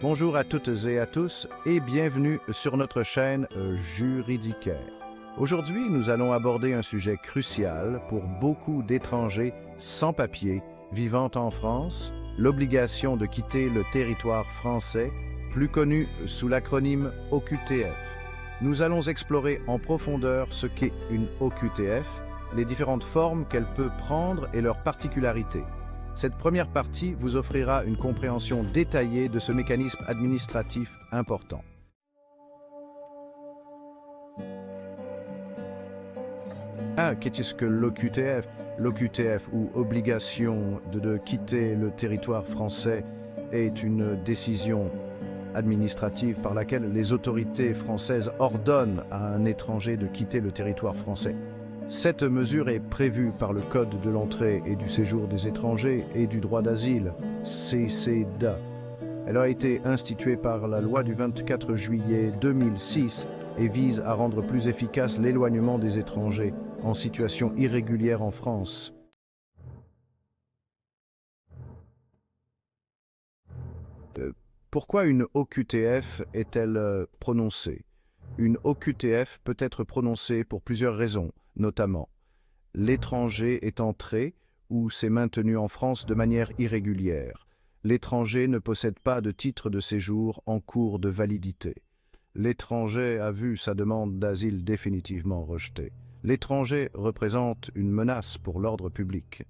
Bonjour à toutes et à tous et bienvenue sur notre chaîne Juridicaire. Aujourd'hui, nous allons aborder un sujet crucial pour beaucoup d'étrangers sans papier vivant en France, l'obligation de quitter le territoire français, plus connu sous l'acronyme OQTF. Nous allons explorer en profondeur ce qu'est une OQTF, les différentes formes qu'elle peut prendre et leurs particularités. Cette première partie vous offrira une compréhension détaillée de ce mécanisme administratif important. Qu'est-ce que l'OQTF? L'OQTF, ou obligation de quitter le territoire français, est une décision administrative par laquelle les autorités françaises ordonnent à un étranger de quitter le territoire français. Cette mesure est prévue par le Code de l'entrée et du séjour des étrangers et du droit d'asile, CCDA. Elle a été instituée par la loi du 24 juillet 2006 et vise à rendre plus efficace l'éloignement des étrangers en situation irrégulière en France. Pourquoi une OQTF est-elle prononcée? Une OQTF peut être prononcée pour plusieurs raisons, notamment l'étranger est entré ou s'est maintenu en France de manière irrégulière. L'étranger ne possède pas de titre de séjour en cours de validité. L'étranger a vu sa demande d'asile définitivement rejetée. L'étranger représente une menace pour l'ordre public.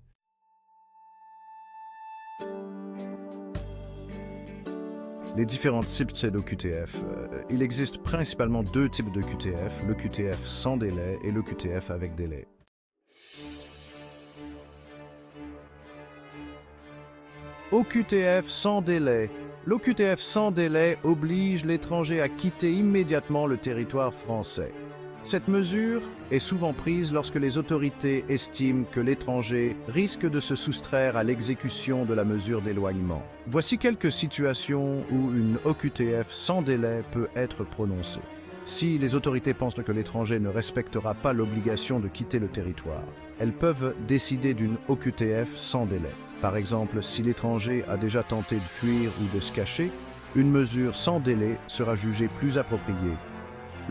Les différents types d'OQTF. Il existe principalement deux types de QTF, le QTF sans délai et le QTF avec délai. OQTF sans délai. L'OQTF sans délai oblige l'étranger à quitter immédiatement le territoire français. Cette mesure est souvent prise lorsque les autorités estiment que l'étranger risque de se soustraire à l'exécution de la mesure d'éloignement. Voici quelques situations où une OQTF sans délai peut être prononcée. Si les autorités pensent que l'étranger ne respectera pas l'obligation de quitter le territoire, elles peuvent décider d'une OQTF sans délai. Par exemple, si l'étranger a déjà tenté de fuir ou de se cacher, une mesure sans délai sera jugée plus appropriée.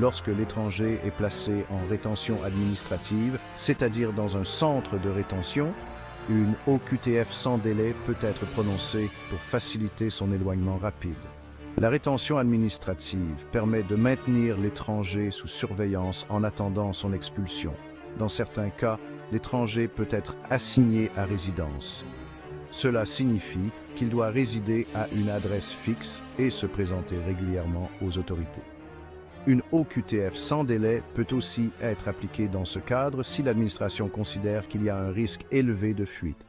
Lorsque l'étranger est placé en rétention administrative, c'est-à-dire dans un centre de rétention, une OQTF sans délai peut être prononcée pour faciliter son éloignement rapide. La rétention administrative permet de maintenir l'étranger sous surveillance en attendant son expulsion. Dans certains cas, l'étranger peut être assigné à résidence. Cela signifie qu'il doit résider à une adresse fixe et se présenter régulièrement aux autorités. Une OQTF sans délai peut aussi être appliquée dans ce cadre si l'administration considère qu'il y a un risque élevé de fuite.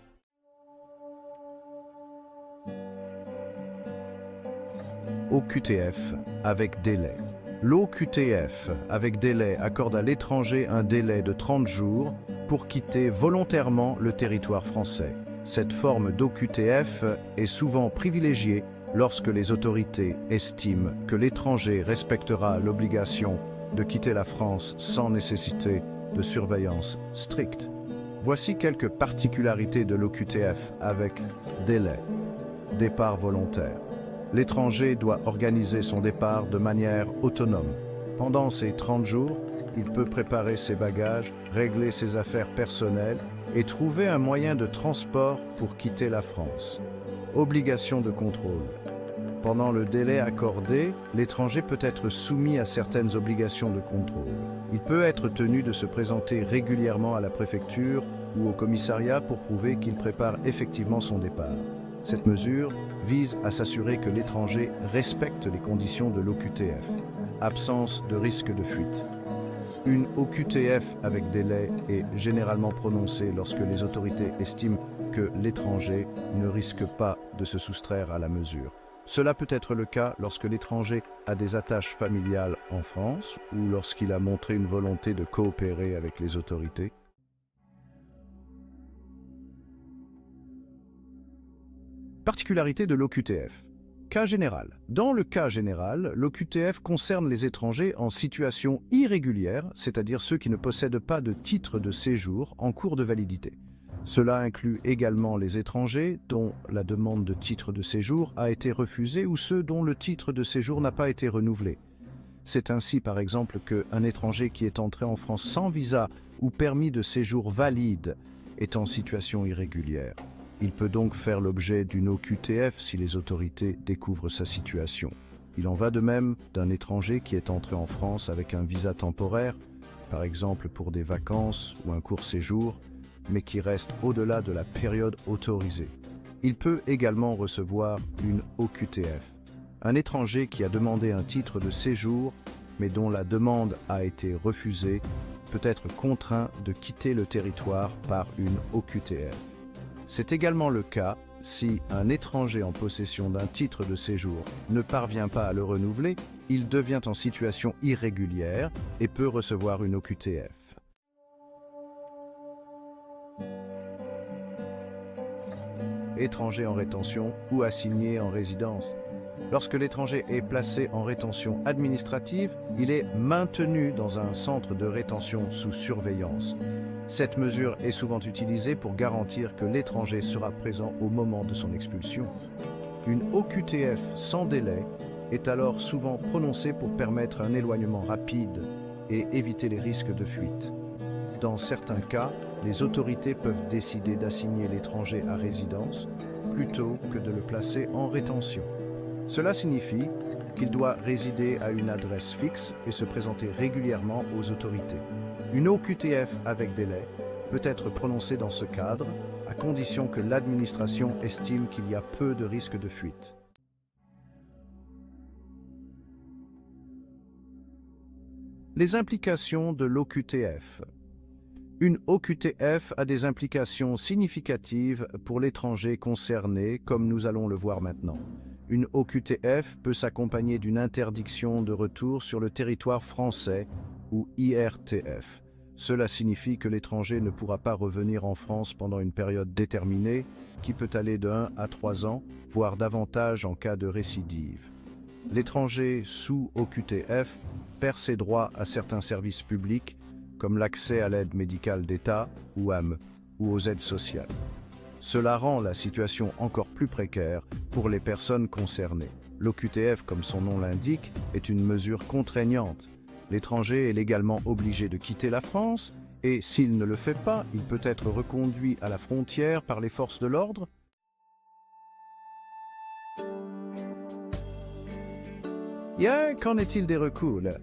OQTF avec délai. L'OQTF avec délai accorde à l'étranger un délai de 30 jours pour quitter volontairement le territoire français. Cette forme d'OQTF est souvent privilégiée lorsque les autorités estiment que l'étranger respectera l'obligation de quitter la France sans nécessité de surveillance stricte. Voici quelques particularités de l'OQTF avec délai. Départ volontaire. L'étranger doit organiser son départ de manière autonome. Pendant ces 30 jours, il peut préparer ses bagages, régler ses affaires personnelles et trouver un moyen de transport pour quitter la France. Obligation de contrôle. Pendant le délai accordé, l'étranger peut être soumis à certaines obligations de contrôle. Il peut être tenu de se présenter régulièrement à la préfecture ou au commissariat pour prouver qu'il prépare effectivement son départ. Cette mesure vise à s'assurer que l'étranger respecte les conditions de l'OQTF. Absence de risque de fuite. Une OQTF avec délai est généralement prononcée lorsque les autorités estiment que l'étranger ne risque pas de se soustraire à la mesure. Cela peut être le cas lorsque l'étranger a des attaches familiales en France ou lorsqu'il a montré une volonté de coopérer avec les autorités. Particularité de l'OQTF. Cas général. Dans le cas général, l'OQTF concerne les étrangers en situation irrégulière, c'est-à-dire ceux qui ne possèdent pas de titre de séjour en cours de validité. Cela inclut également les étrangers dont la demande de titre de séjour a été refusée ou ceux dont le titre de séjour n'a pas été renouvelé. C'est ainsi par exemple qu'un étranger qui est entré en France sans visa ou permis de séjour valide est en situation irrégulière. Il peut donc faire l'objet d'une OQTF si les autorités découvrent sa situation. Il en va de même d'un étranger qui est entré en France avec un visa temporaire, par exemple pour des vacances ou un court séjour, mais qui reste au-delà de la période autorisée. Il peut également recevoir une OQTF. Un étranger qui a demandé un titre de séjour, mais dont la demande a été refusée, peut être contraint de quitter le territoire par une OQTF. C'est également le cas si un étranger en possession d'un titre de séjour ne parvient pas à le renouveler, il devient en situation irrégulière et peut recevoir une OQTF. Étranger en rétention ou assigné en résidence. Lorsque l'étranger est placé en rétention administrative, il est maintenu dans un centre de rétention sous surveillance. Cette mesure est souvent utilisée pour garantir que l'étranger sera présent au moment de son expulsion. Une OQTF sans délai est alors souvent prononcée pour permettre un éloignement rapide et éviter les risques de fuite. Dans certains cas, les autorités peuvent décider d'assigner l'étranger à résidence plutôt que de le placer en rétention. Cela signifie qu'il doit résider à une adresse fixe et se présenter régulièrement aux autorités. Une OQTF avec délai peut être prononcée dans ce cadre, à condition que l'administration estime qu'il y a peu de risques de fuite. Les implications de l'OQTF. Une OQTF a des implications significatives pour l'étranger concerné, comme nous allons le voir maintenant. Une OQTF peut s'accompagner d'une interdiction de retour sur le territoire français ou IRTF. Cela signifie que l'étranger ne pourra pas revenir en France pendant une période déterminée, qui peut aller de 1 à 3 ans, voire davantage en cas de récidive. L'étranger sous OQTF perd ses droits à certains services publics, comme l'accès à l'aide médicale d'État ou aux aides sociales. Cela rend la situation encore plus précaire pour les personnes concernées. L'OQTF, comme son nom l'indique, est une mesure contraignante. L'étranger est légalement obligé de quitter la France et, s'il ne le fait pas, il peut être reconduit à la frontière par les forces de l'ordre. Qu'en est-il des recours là?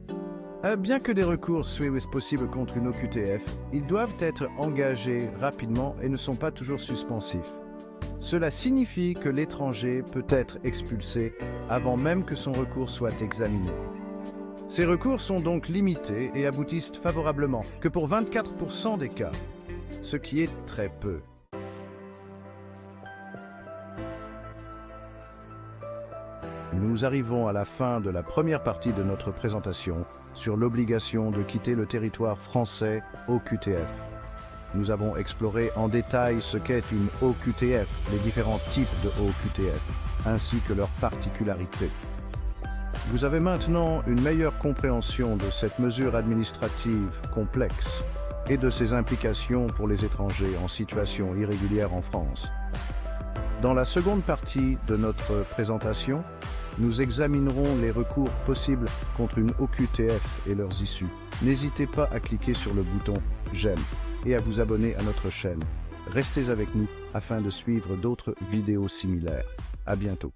Bien que des recours soient possibles contre une OQTF, ils doivent être engagés rapidement et ne sont pas toujours suspensifs. Cela signifie que l'étranger peut être expulsé avant même que son recours soit examiné. Ces recours sont donc limités et aboutissent favorablement que pour 24% des cas, ce qui est très peu. Nous arrivons à la fin de la première partie de notre présentation sur l'obligation de quitter le territoire français OQTF. Nous avons exploré en détail ce qu'est une OQTF, les différents types de OQTF, ainsi que leurs particularités. Vous avez maintenant une meilleure compréhension de cette mesure administrative complexe et de ses implications pour les étrangers en situation irrégulière en France. Dans la seconde partie de notre présentation, nous examinerons les recours possibles contre une OQTF et leurs issues. N'hésitez pas à cliquer sur le bouton « J'aime » et à vous abonner à notre chaîne. Restez avec nous afin de suivre d'autres vidéos similaires. À bientôt.